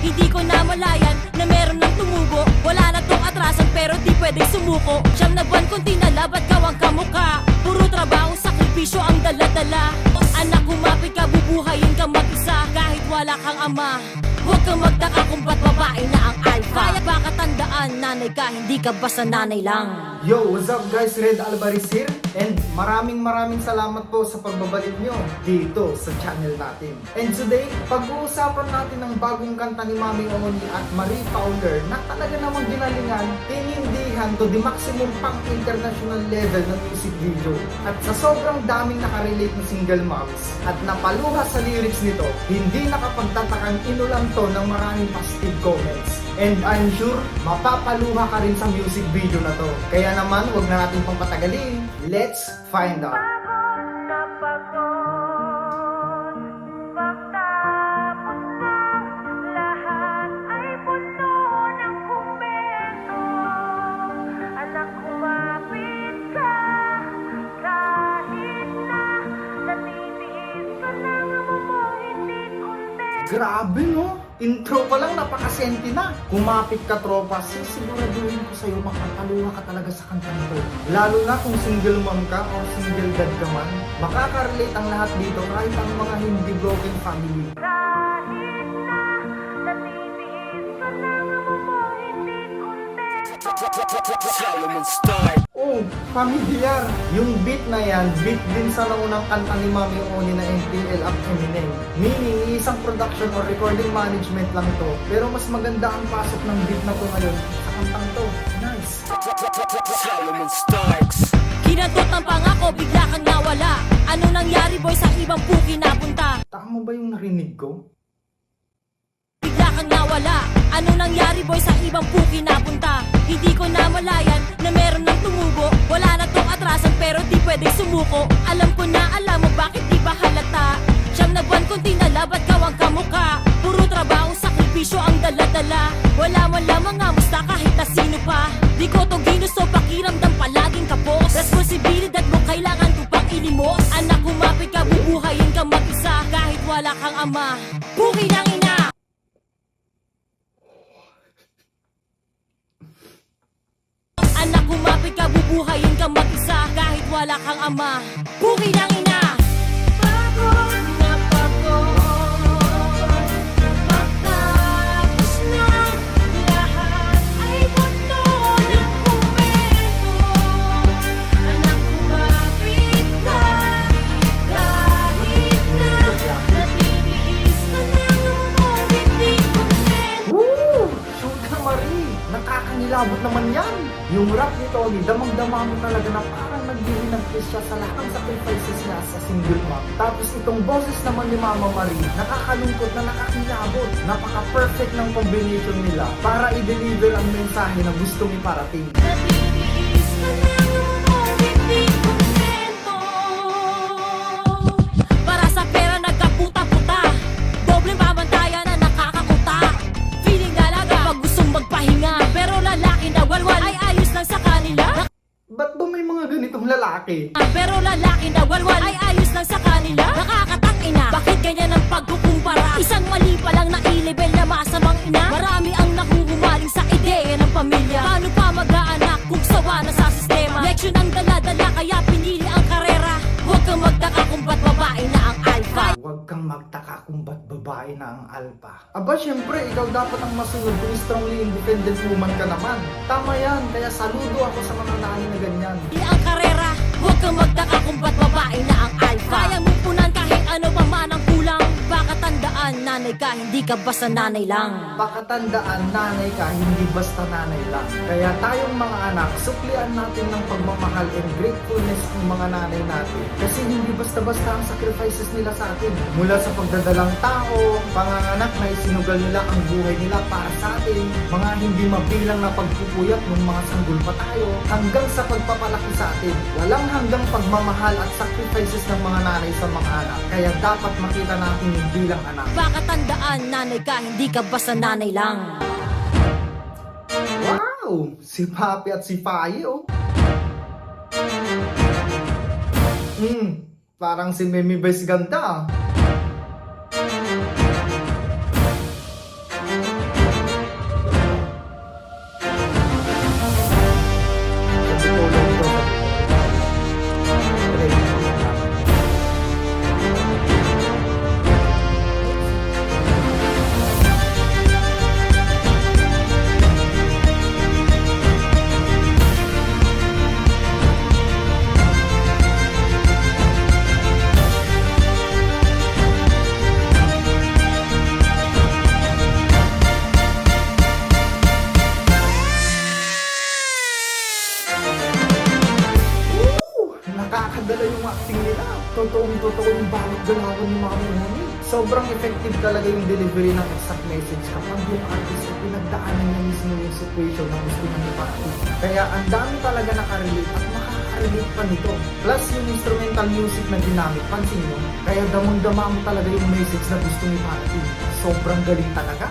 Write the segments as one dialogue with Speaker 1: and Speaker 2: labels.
Speaker 1: Hindi ko na malayan na meron ng tumubo. Wala na tong atrasan pero di pwedeng sumuko. Siyam na buwan kong tinalabat kawang kamuka. Puro trabaho, sakripisyo ang dala-dala. Anak, kumapit ka, bubuhayin ka mag-isa. Kahit wala kang ama, huwag kang magtaka kung ba't babae na ang alpha. Kaya baka tandaan, nanay ka, hindi ka basta nanay lang.
Speaker 2: Yo, what's up guys? Red Alvarez here. And maraming salamat po sa pagbabalik nyo dito sa channel natin. And today, pag-uusapan natin ang bagong kanta ni Mami Oni at Marie Fowler na talaga namang ginalingan, tinindihan to the maximum pang international level ng music video. At sa sobrang daming nakarelate na single moms at napaluha sa lyrics nito, hindi nakapagtatakang inulan to ng maraming positive comments. And I'm sure, mapapaluha ka rin sa music video na to. Kaya naman, huwag na natin pang patagalin. Let's find out. Grabe no? Intro pa lang napakasenti na. Kumapit ka tropa, siguraduhin ko sa'yo makapaluha ka talaga sa kantang to. Lalo na kung single mom ka o single dad ka man, makakarelate ang lahat dito kahit ang mga hindi broken family. Oh, familiar! Yung beat na yan, beat din sa naunang kanta ni Mami Oni na MPL Up Eminem. Meaning, isang production or recording management lang to. Pero mas maganda ang pasok ng beat na to ngayon sa kantang to. Nice!
Speaker 1: Kinantot ng pangako, bigla kang nawala. Ano nangyari boy, sa ibang puki napunta?
Speaker 2: Tama ba yung narinig ko?
Speaker 1: Bigla kang nawala. Ano nangyari boy, sa ibang puki napunta? Hindi ko na malayan na meron ng tumubo. Wala na tong atrasan pero di pwedeng sumuko. Alam ko na alam mo bakit di ba halata. Siyam na buwan kong tinalabat kawang kamuka. Puro trabaho, sakripisyo ang dala-dala. Wala mo lamang nga musta kahit na sino pa. Di ko to ginusto, pakiramdam palaging kapos. Responsibilidad mo kailangan to pang ilimos. Anak, kumapit ka, bubuhayin ka mag-isa. Kahit wala kang ama, buhay ng ina. Anak, kumapit ka, bubuhayin ka mag-isa. Kahit wala kang ama, buhay ng ina. Pagod na pagod, matapos na lahat ay buto ng komento. Anak, kumapit ka, kahit na natitiis ka ng umong hindi kontento.
Speaker 2: Woo! Shoot ka Marie! Nakakangilabot naman yan! Yung rap ni Tony, damang-dama mo talaga na parang nagdihinagpis siya sa lahat ng sacrifices niya sa single mom. Tapos itong boses naman ni Mama Marie, nakakalungkot na nakakilabot. Napaka-perfect ng combination nila para i-deliver ang mensahe na gustong iparating.
Speaker 1: Natitiis ka ng umong hindi kontento. Para sa pera nagkaputa-puta, dobleng pamantayan na nakakakuta. Feeling dalaga pag gustong magpahinga, pero lalaki na walwal ay ayos lang sa kanila.
Speaker 2: Ba't ba may mga ganitong lalaki?
Speaker 1: Pero lalaki na walwal ay ayos lang sa kanila. Nakakatang ina, bakit ganyan ang pagkukumpara? Isang mali pa lang na i-level na masamang ina. Marami ang nahuhumaling sa ideya ng pamilya. Paano pa mag-aanak kung sawa na sa sistema? Leksyon ang dala-dala kaya pinili ang karera. Huwag kang magtaka kung ba't babae na ang alpha.
Speaker 2: Huwag kang magtaka kung ba't babae na ang alpha. Aba, syempre, ikaw dapat ang masunod kung strongly independent woman ka naman. Tama yan, kaya saludo ako sa mga nani na ganyan.
Speaker 1: Pinili ang karera. Huwag kang magtaka kung ba't babae na ang alpha. Kaya mo punan kahit ano pa man ang kulang. Baka tandaan, nanay ka, hindi ka basta nanay lang.
Speaker 2: Baka tandaan, nanay ka, hindi basta nanay lang. Kaya tayong mga anak, suklian natin ng pagmamahal and gratefulness ng mga nanay natin. Kasi hindi basta-basta ang sacrifices nila sa atin. Mula sa pagdadalang tao, panganganak na isinugal nila ang buhay nila para sa atin, mga hindi mabilang na pagpupuyat ng mga sanggol pa tayo, hanggang sa pagpapalaki sa atin. Walang hanggang pagmamahal at sacrifices ng mga nanay sa mga anak. Kaya dapat makita natin yung bilang anak.
Speaker 1: Baka tandaan, nanay ka, hindi ka basta nanay lang.
Speaker 2: Wow! Si Papi at si Faye, oh. Parang si Memi Vice ganda, ah. sobrang effective talaga yung delivery ng exact message kapag yung artist ay pinagdaanan niya mismo yung situation na gusto niya iparating. Kaya ang dami talaga nakarelate at makaka-relate pa nito. Plus yung instrumental music na ginamit, pansin nyo, kaya damang-dama mo talaga yung message na gusto niya iparating. Sobrang galing talaga.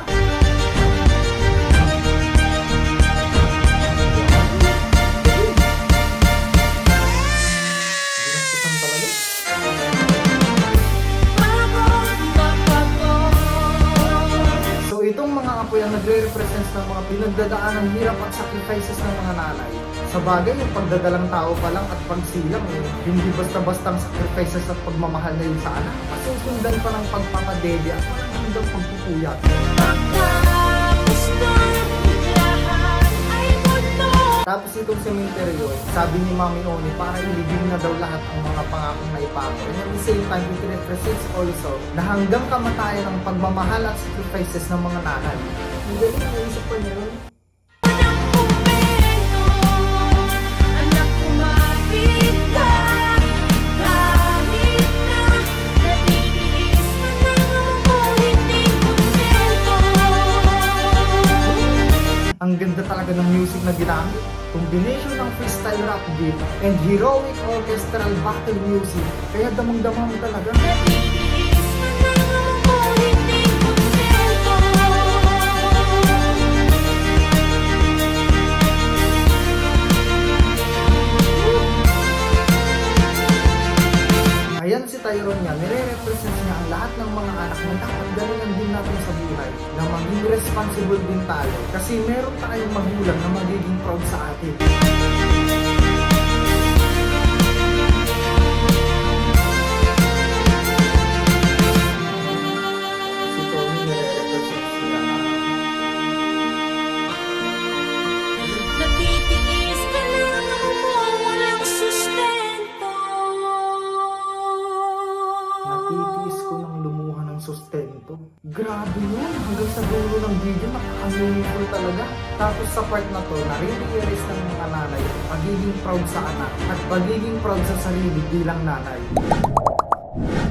Speaker 2: So itong mga apoy ang nagre-represent ng mga pinagdadaan ng hirap at sacrifices ng mga nanay. Sa bagay, yung pagdadalang tao pa lang at pagsilang, hindi basta-bastang sacrifices at pagmamahal na yun sa anak. Masusundan pa ng pagpapadede at walang hanggang pagpupuyat. Tapos itong cemetery, sabi ni Mami Oni, para ilibing na daw lahat ang mga pangakong naipako. And at the same time, it represents also na hanggang kamatayan ang pagmamahal at sacrifices ng mga nanay. Ang galing na isip pa niyo yun. Ang ganda talaga ng music na ginamit. Combination ng freestyle rap beat and heroic orchestral battle music. Kaya damang-dama mo talaga. Ayan si Tyrone niya, nire-represent niya ang lahat ng mga anak na dapat galingan din natin sa buhay na maging responsible din tayo kasi meron tayong magulang na magiging proud sa atin. Si Tony nire-represent niya
Speaker 1: Natitiis ka lang mo, walang sustento.
Speaker 2: natitiis ko ng lumuha ng sustento. Grabe yun! Hanggang sa dulo ng video, nakaka-meaningful talaga. Tapos sa part na to, nare-realize ng mga nanay ang pagiging proud sa anak at pagiging proud sa sarili bilang nanay.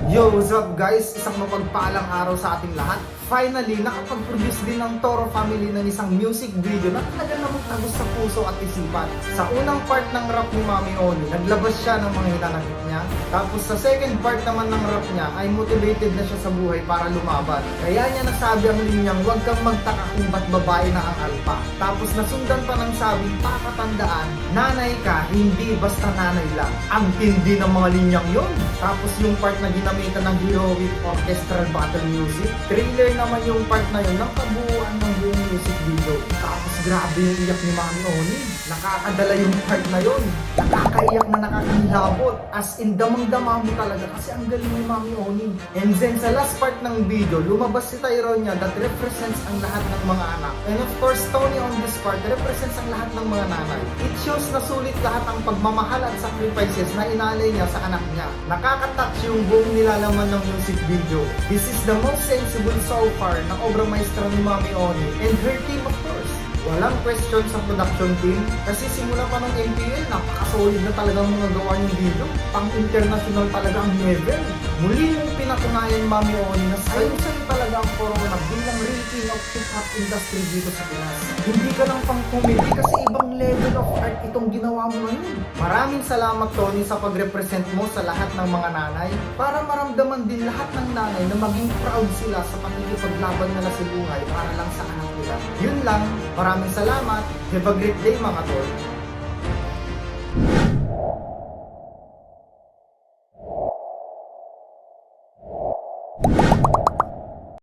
Speaker 2: Yo, what's up guys? Isang mapagpalang araw sa ating lahat. Finally, nakapag-produce din ng Toro family ng isang music video na talaga namang tagos sa puso at isipan. Sa unang part ng rap ni Mami Oni, naglabas siya ng mga hinanakit niya. Tapos sa second part naman ng rap niya, ay motivated na siya sa buhay para lumaban. Kaya niya nasabi ang linyang, huwag kang magtaka kung ba't babae na ang alpa. Tapos nasundan pa ng sabing, pakatandaan, nanay ka, hindi basta nanay lang. Ang tindi ng mga linyang yon. Tapos yung part na ginamitan ng heroic orchestral battle music, thriller naman yung part na yun ng kabuuan ng buong music video. Tapos grabe yung iyak ni Mami Oni. Nakakadala yung part na yun. Nakakaiyak na nakakahilabot. As in damang-dama mo talaga kasi ang galing ni Mami Oni. And then sa last part ng video, lumabas si Tyrone niya that represents ang lahat ng mga anak. And of course, Tony on this part represents ang lahat ng mga nanay. It shows na sulit lahat ang pagmamahal at sacrifices na inalay niya sa anak niya. Nakakatouch yung buong nilalaman ng music video. This is the most sensible so far na obrang maestra ni Mami Oni and her team of course. Walang question sa production team kasi simula pa ng MPL, napaka-solid na talagang mga gawa ng video. Pang-international talaga ang level. Muli mong pinatunayan Mami Oni na sa'yo talaga ang corona bilang real king of hip-hop industry dito sa Pinas. Hindi ka lang pang comedy kasi ibang level of art itong ginawa mo ngayon. Maraming salamat Tony sa pag-represent mo sa lahat ng mga nanay para maramdaman din lahat ng nanay na maging proud sila sa pakikipaglaban nila sa buhay para lang sa anak nila. Yun lang, maraming salamat. Have a great day mga tol.